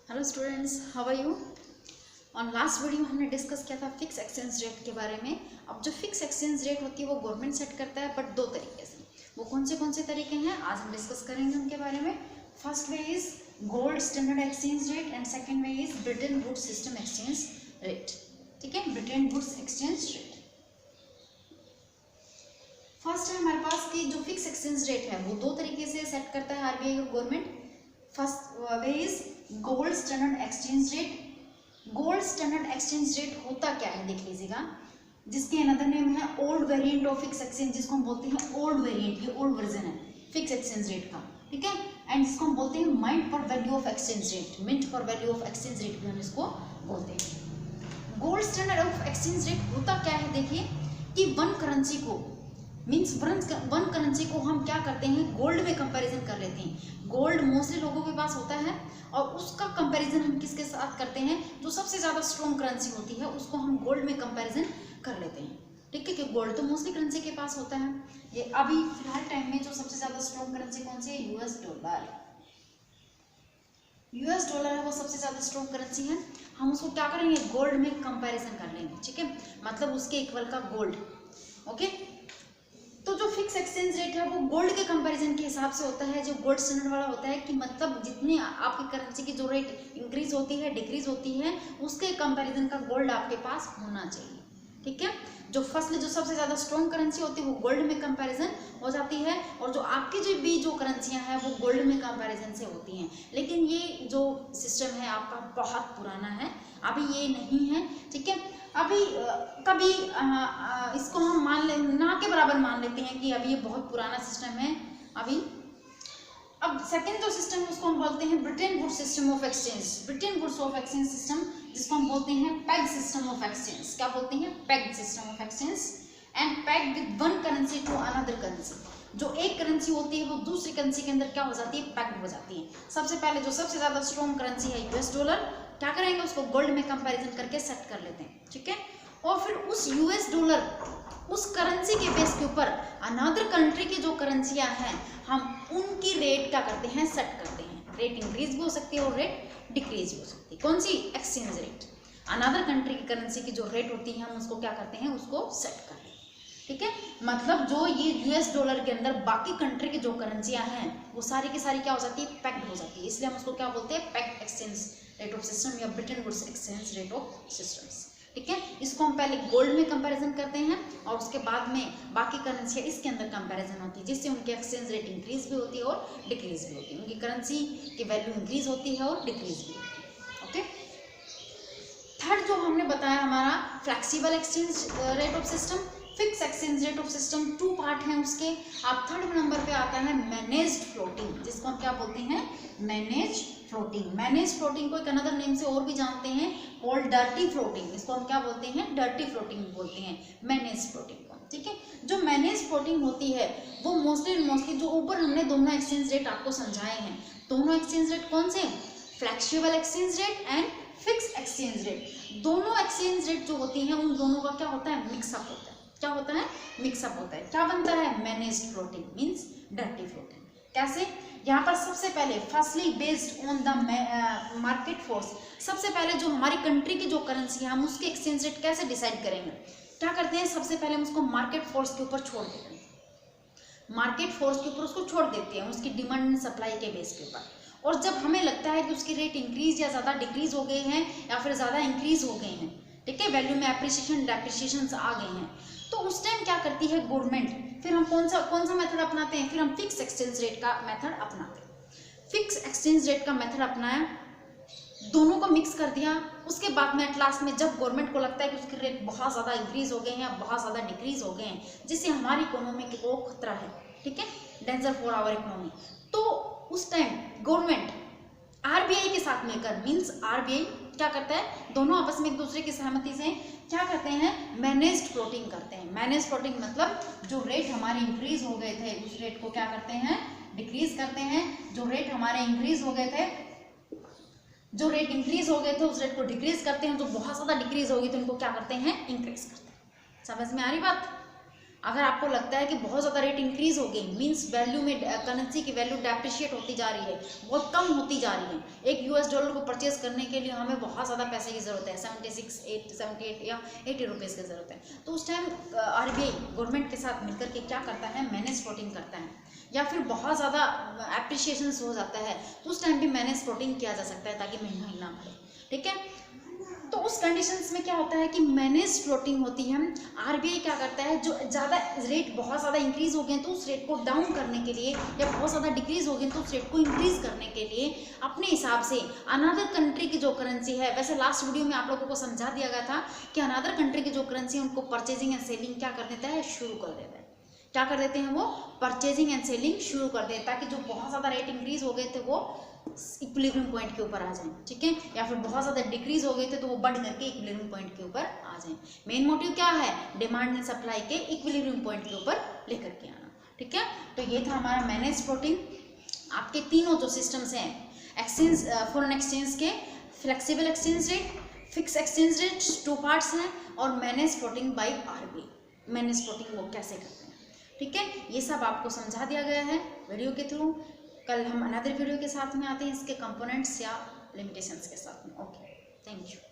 Hello students, how are you. On last video हमने discuss किया था फिक्स एक्सचेंज रेट के बारे में। अब जो फिक्स एक्सचेंज रेट होती है वो गवर्नमेंट सेट करता है, बट दो तरीके से। वो कौन से तरीके हैं आज हम डिस्कस करेंगे उनके बारे में। First way is gold standard exchange rate and second way is Bretton Woods system exchange rate. ठीक है, Bretton Woods exchange rate. First है हमारे पास कि जो फिक्स एक्सचेंज रेट है वो दो तरीके से सेट करता है आरबीआई और government. First way is gold standard exchange rate. Gold standard exchange rate होता क्या है देख लीजिएगा, जिसके अनदर नेम है old variant of fix exchange, जिसको हम बोलते हैं ओल्ड वेरिएंट। ये ओल्ड वर्जन है फिक्स एक्सचेंज रेट का, ठीक है। एंड जिसको हम बोलते हैं mint par value of exchange rate. Mint par value of exchange rate भी हम इसको बोलते हैं। Gold standard of exchange rate होता क्या है देखिए, कि वन करेंसी को मीन्स वन करेंसी को हम क्या करते हैं, गोल्ड में कंपैरिजन कर लेते हैं। गोल्ड मोस्टली लोगों के पास होता है और उसका कंपैरिजन हम किसके साथ करते हैं, जो सबसे ज़्यादा स्ट्रॉन्ग करेंसी होती है उसको हम गोल्ड में कंपैरिजन कर लेते हैं। ठीक है, कि गोल्ड तो मोस्टली करेंसी के पास होता है। ये अभी फिलहाल टाइम में जो सबसे ज़्यादा स्ट्रॉन्ग करेंसी कौन सी है, यूएस डॉलर। यूएस डॉलर है वो सबसे ज़्यादा स्ट्रॉन्ग करेंसी है। हम उसको क्या करेंगे, गोल्ड में कंपैरिजन कर लेंगे, ठीक है, मतलब उसके इक्वल का गोल्ड। ओके, तो जो फिक्स एक्सचेंज रेट है वो गोल्ड के कंपैरिजन के हिसाब से होता है। जो गोल्ड स्टैंडर्ड वाला होता है कि मतलब जितनी आपकी करेंसी की जो रेट इंक्रीज होती है डिक्रीज होती है उसके कंपैरिजन का गोल्ड आपके पास होना चाहिए, ठीक है। जो जो सबसे ज़्यादा स्ट्रॉन्ग करेंसी होती है वो गोल्ड में कंपैरिजन हो जाती है, और जो आपकी जो करेंसियां हैं वो गोल्ड में कंपैरिजन से होती हैं। लेकिन ये जो सिस्टम है आपका बहुत पुराना है, अभी ये नहीं है, ठीक है। अभी कभी इसको हम मान ले ना के बराबर मान लेते हैं कि अभी ये बहुत पुराना सिस्टम है अभी। अब सेकंड जो सिस्टम है उसको हम बोलते हैं Bretton Woods system of exchange. Bretton Woods of exchange system, जिसको हम बोलते हैं पेग सिस्टम ऑफ एक्सचेंज। क्या बोलते हैं, peg system of exchange. And peg with one currency to another currency. जो एक करेंसी होती है वो दूसरी करेंसी के अंदर क्या हो जाती है, पैक्ड हो जाती है। सबसे पहले जो सबसे ज्यादा स्ट्रॉन्ग करेंसी है यूएस डॉलर, क्या करेंगे उसको गोल्ड में कंपैरिजन करके सेट कर लेते हैं, ठीक है। और फिर उस यूएस डॉलर उस करेंसी के बेस के ऊपर अनदर कंट्री की जो करेंसियां हैं हम उनकी रेट क्या करते हैं, सेट करते हैं। रेट इंक्रीज भी हो सकती है और रेट डिक्रीज भी हो सकती है। कौन सी, एक्सचेंज रेट। अनदर कंट्री की करेंसी की जो रेट होती है हम उसको क्या करते हैं, उसको सेट कर लेते हैं, ठीक है। मतलब जो ये यूएस डॉलर के अंदर बाकी कंट्री की जो करेंसियां हैं वो सारी की सारी क्या हो जाती है, पैक्ड हो जाती है। इसलिए हम उसको क्या बोलते हैं, pegged exchange rate of system या Bretton Woods exchange rate of systems, ठीक है। इसको हम पहले गोल्ड में कंपैरिजन करते हैं और उसके बाद में बाकी करेंसियाँ इसके अंदर कंपैरिजन होती है, जिससे उनकी एक्सचेंज रेट इंक्रीज भी होती है और डिक्रीज भी होती है। उनकी करेंसी की वैल्यू इंक्रीज होती है और डिक्रीज भी होती है। ओके, थर्ड जो हमने बताया हमारा flexible exchange rate of system. Fix exchange rate of system two part हैं उसके। आप थर्ड नंबर पे आता है मैनेज्ड फ्लोटिंग, जिसको हम क्या बोलते हैं, मैनेज फ्लोटिंग। मैनेज फ्लोटिंग को एक अनदर नेम से और भी जानते हैं, कॉल्ड डर्टी फ्लोटिंग। इसको हम क्या बोलते हैं, डर्टी फ्लोटिंग बोलते हैं मैनेज फ्लोटिंग को, ठीक है। जो मैनेज फ्लोटिंग होती है वो मोस्टली जो ऊपर हमने दोनों एक्सचेंज रेट आपको समझाए हैं, दोनों एक्सचेंज रेट कौन से, flexible exchange rate and fix exchange rate. दोनों एक्सचेंज रेट जो होती हैं उन दोनों का क्या होता है, मिक्सअप होता है। क्या होता है, मिक्सअप होता है। क्या बनता है, managed floating means dirty floating. कैसे, यहाँ पर सबसे पहले firstly based on the market force. सबसे पहले जो हमारी कंट्री की जो करेंसी है हम उसके एक्सचेंज रेट कैसे डिसाइड करेंगे, क्या करते हैं, सबसे पहले हम उसको मार्केट फोर्स के ऊपर छोड़ देते हैं। मार्केट फोर्स के ऊपर उसको छोड़ देते हैं, उसकी डिमांड एंड सप्लाई के बेस के ऊपर। और जब हमें लगता है कि उसकी रेट इंक्रीज या ज़्यादा डिक्रीज हो गए हैं या फिर ज़्यादा इंक्रीज हो गए हैं, ठीक है, वैल्यू में एप्रिसिएशन डेप्रिसिएशन आ गए हैं, तो उस टाइम क्या करती है गवर्नमेंट, फिर हम कौन सा मेथड अपनाते हैं, फिर हम फिक्स एक्सचेंज रेट का मेथड अपनाते हैं। फिक्स एक्सचेंज रेट का मेथड अपनाया, दोनों को मिक्स कर दिया। उसके बाद में एट लास्ट में जब गवर्नमेंट को लगता है कि उसके रेट बहुत ज़्यादा इंक्रीज हो गए हैं या बहुत ज़्यादा डिक्रीज हो गए हैं, जिससे हमारी इकोनॉमी को खतरा है, ठीक है, डेंजर फॉर आवर इकोनॉमी, तो उस टाइम गवर्नमेंट आरबीआई के साथ मिलकर मींस आरबीआई क्या करता है, दोनों आपस में एक दूसरे की सहमति से क्या करते हैं, मैनेज्ड फ्लोटिंग करते हैं। मैनेज फ्लोटिंग मतलब जो रेट हमारे इंक्रीज हो गए थे उस रेट को क्या करते हैं, डिक्रीज करते हैं। जो रेट हमारे इंक्रीज हो गए थे उस रेट को डिक्रीज करते हैं। जो बहुत ज़्यादा डिक्रीज हो गई तो उनको क्या करते हैं, इंक्रीज करते हैं। समझ में आ रही बात। अगर आपको लगता है कि बहुत ज़्यादा रेट इंक्रीज हो गई, मींस वैल्यू में करेंसी की वैल्यू डेप्रिशिएट होती जा रही है, बहुत कम होती जा रही है, एक यूएस डॉलर को परचेज करने के लिए हमें बहुत ज़्यादा पैसे की ज़रूरत है, 76, 78 या 80 रुपीज़ की ज़रूरत है, तो उस टाइम आरबीआई गवर्नमेंट के साथ मिलकर के क्या करता है, मैनेज फ्लोटिंग करता है, या फिर बहुत ज़्यादा एप्रिशिएशन हो जाता है तो उस टाइम भी मैनेज फ्लोटिंग किया जा सकता है ताकि महंगाई ना बढ़े, ठीक है। तो उस कंडीशंस में क्या होता है कि मैनेज फ्लोटिंग होती है, आरबीआई क्या करता है, जो ज़्यादा रेट बहुत ज़्यादा इंक्रीज हो गए तो उस रेट को डाउन करने के लिए, या बहुत ज़्यादा डिक्रीज हो गए तो उस रेट को इंक्रीज करने के लिए अपने हिसाब से अनदर कंट्री की जो करेंसी है, वैसे लास्ट वीडियो में आप लोगों को समझा दिया गया था कि अनदर कंट्री की जो करेंसी है उनको परचेजिंग एंड सेलिंग क्या कर देता है, शुरू कर देता है, क्या कर देते हैं वो, परचेजिंग एंड सेलिंग शुरू कर दें, ताकि जो बहुत ज़्यादा रेट इंक्रीज हो गए थे वो इक्विलिब्रियम पॉइंट के ऊपर आ जाएं, ठीक है, या फिर बहुत ज़्यादा डिक्रीज हो गए थे तो वो बढ़ करके इक्विलिब्रियम पॉइंट के ऊपर आ जाएं। मेन मोटिव क्या है, डिमांड एंड सप्लाई के इक्विलिब्रियम पॉइंट के ऊपर लेकर के आना, ठीक है। तो ये था हमारा मैनेज फ्लोटिंग। आपके तीनों जो सिस्टम्स हैं, एक्सचेंज फॉरेन एक्सचेंज के, flexible exchange rate, fix exchange rate, 2 parts हैं, और manage floating by RBI, manage floating वो कैसे करते हैं, ठीक है। ये सब आपको समझा दिया गया है वीडियो के थ्रू। कल हम अनदर वीडियो के साथ में आते हैं इसके कंपोनेंट्स या लिमिटेशंस के साथ में। Okay, thank you.